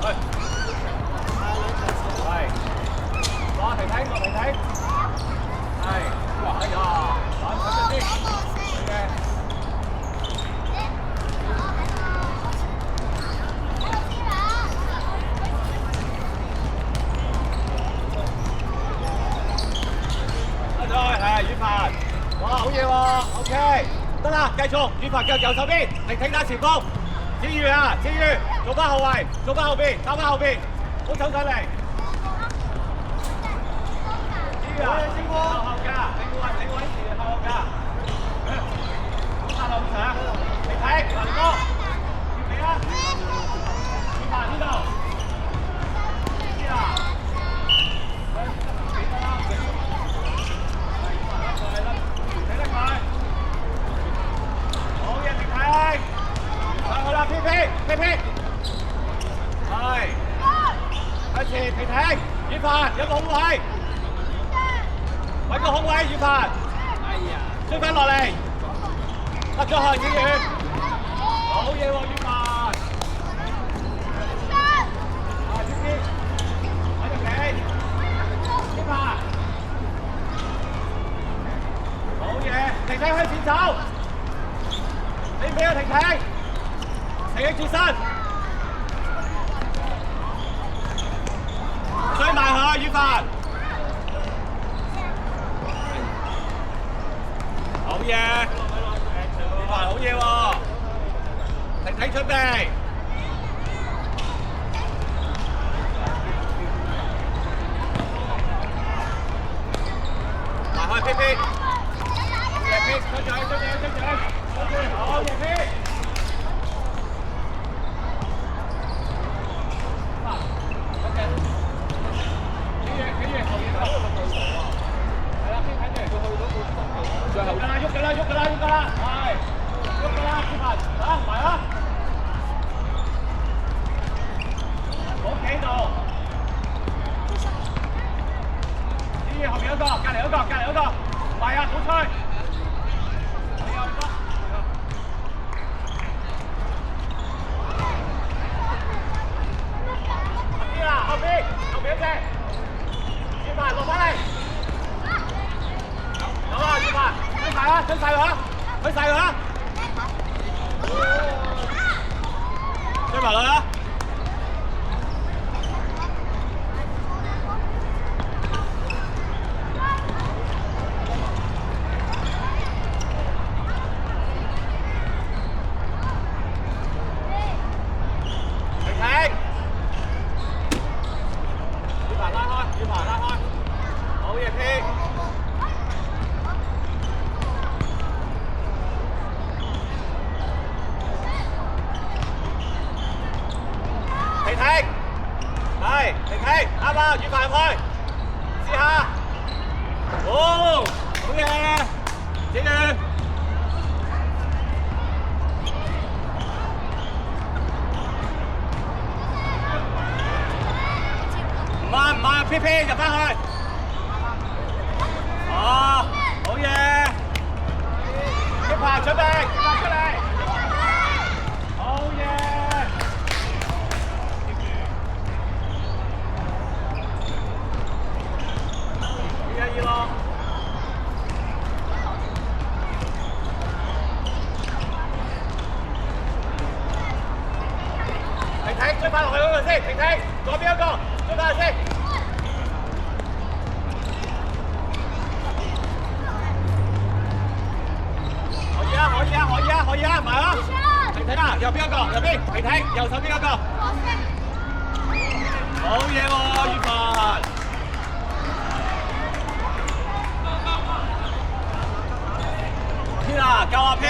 係，落停停，落停停，係，哇，哎呀，玩緊啲，嘅。係羽凡，哇，好嘢喎 ，OK， 得啦，繼續，羽凡腳右手邊，停打前鋒，子瑜啊，子瑜，做翻後衞，做翻後邊，打翻後邊，好走上嚟，子瑜啊，後㗎，你位置後㗎，好大路上，停，大哥，要你啊，羽凡呢度，子瑜啊。係，一次停，羽凡有個空位，揾個空位，羽凡，哎呀，追翻落嚟，得咗去，子瑜，好嘢喎，羽凡，呢邊，喺度企，羽凡，好嘢，停向前走，你唔俾佢停，停起轉身。追埋佢，羽凡，好嘢，羽凡好嘢喎，停出備，埋開 P P， 夜 P， 追住，好夜 P。喐㗎啦，係，喐㗎啦，羽凡，嚇，埋啊！冇企度，呢後面嗰個，隔離嗰個，埋啊，好吹！後邊一隻，羽凡落翻嚟，有啦，羽凡。追晒佢啊！追埋佢啊！停！羽凡拉開，好嘢 P。停，啱啊！羽凡入去，試下，好嘢，子瑜，唔慢 ，P P 入翻去，好嘢，羽凡準備，出嚟，好嘢。追翻落去嗰個先，停，左邊嗰個，追翻去先。可以啊，埋啊！停啊，右邊嗰個，停，右手邊嗰個。好嘢喎，羽凡！天啊，夠啊，P！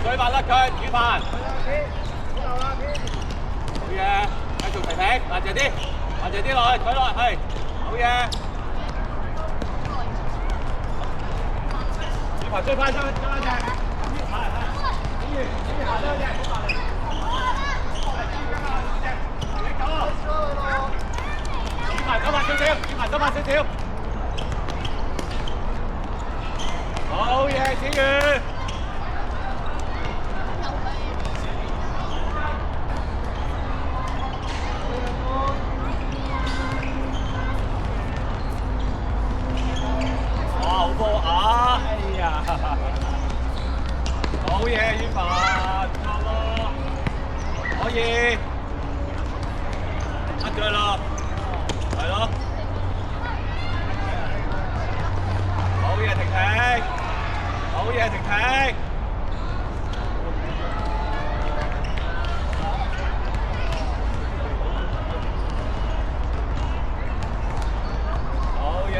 追埋甩佢，羽凡。好嘢，繼續停，慢隻啲落去，推落去，係，好嘢。羽凡追翻隻，係，子瑜下多隻，好快嚟。係，子瑜下多隻，你走。收翻少少。好嘢，子瑜。哇，好波啊！哎呀，好嘢，宇凡，錯咯，可以，得佢啦，係咯。好嘢，停停，好嘢，停停。好嘢，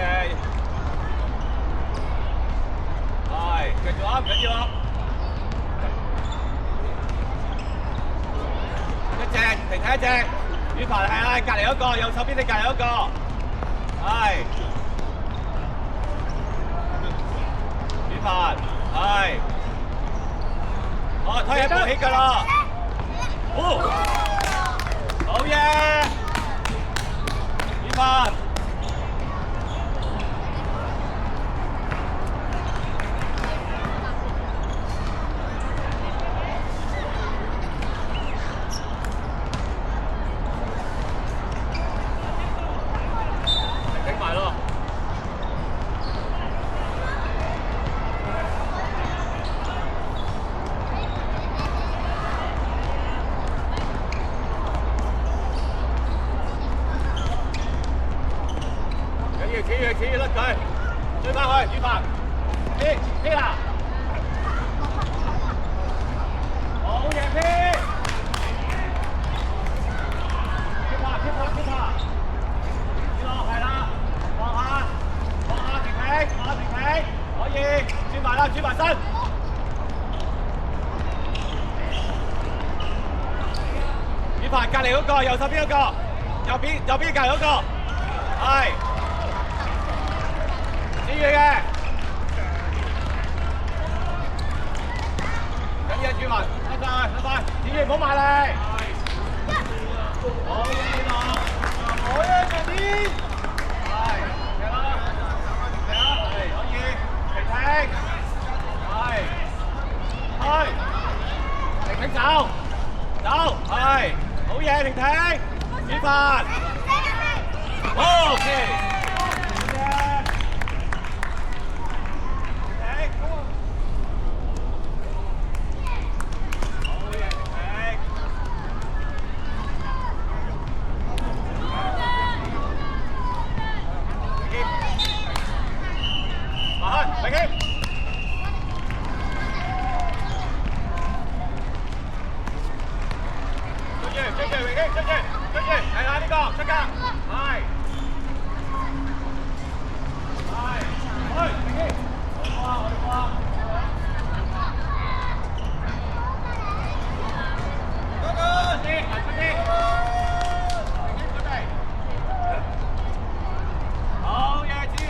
係，繼續啊，唔緊要啊。一隻，停停一隻。宇凡係啊，隔離嗰個，右手邊你隔離嗰個，係。宇凡係，哦，推一步起腳啦，哦，好嘢，宇凡，頂埋咯。企住甩佢，追翻去，宇凡，飛啦！好嘢飛！跳下，係啦，放下，停停，可以，轉埋啦，轉埋身。宇凡隔離嗰個，右手邊嗰個，右邊隔離嗰個，係。子瑜嘅，緊要住埋，得快，子瑜唔好埋嚟。好嘢呢度，好嘢嗰邊，係，停啦，係，可以，停，係，停走，係，好嘢，停，宇凡 ，OK。係啦，呢個出格，係，去，我哋qua，嗰個，出啲，好嘢，子瑜，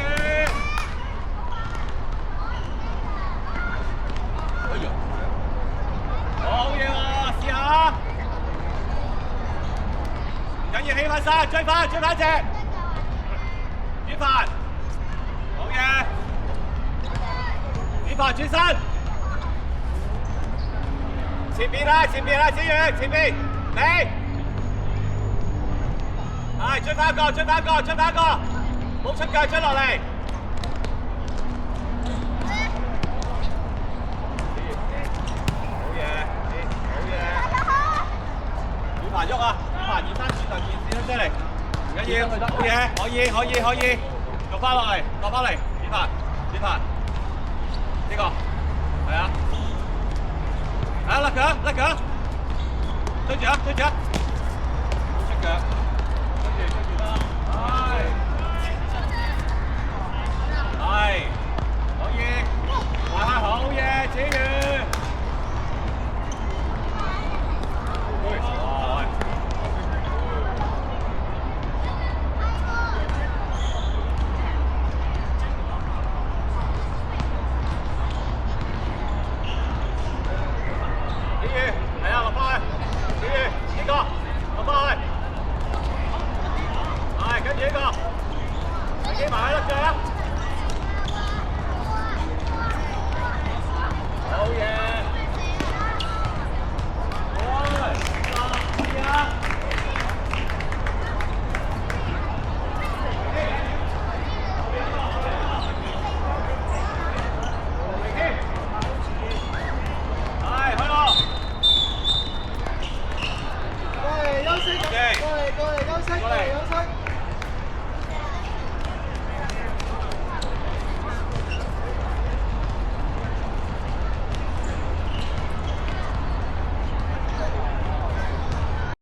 好嘢喎，試下。緊要起翻身，追翻一隻，宇凡，好嘢，宇凡轉身，前邊啦，子瑜，前邊，你，係追翻一個，冇出腳追落嚟，好嘢，宇凡喐啊！2、3次就件事都出嚟，唔緊要，好嘢，可以，落翻嚟，宇凡，呢個係啊，甩腳，追住，出腳，追住啦，係，可以，好嘢，子瑜。企埋喺度最啊！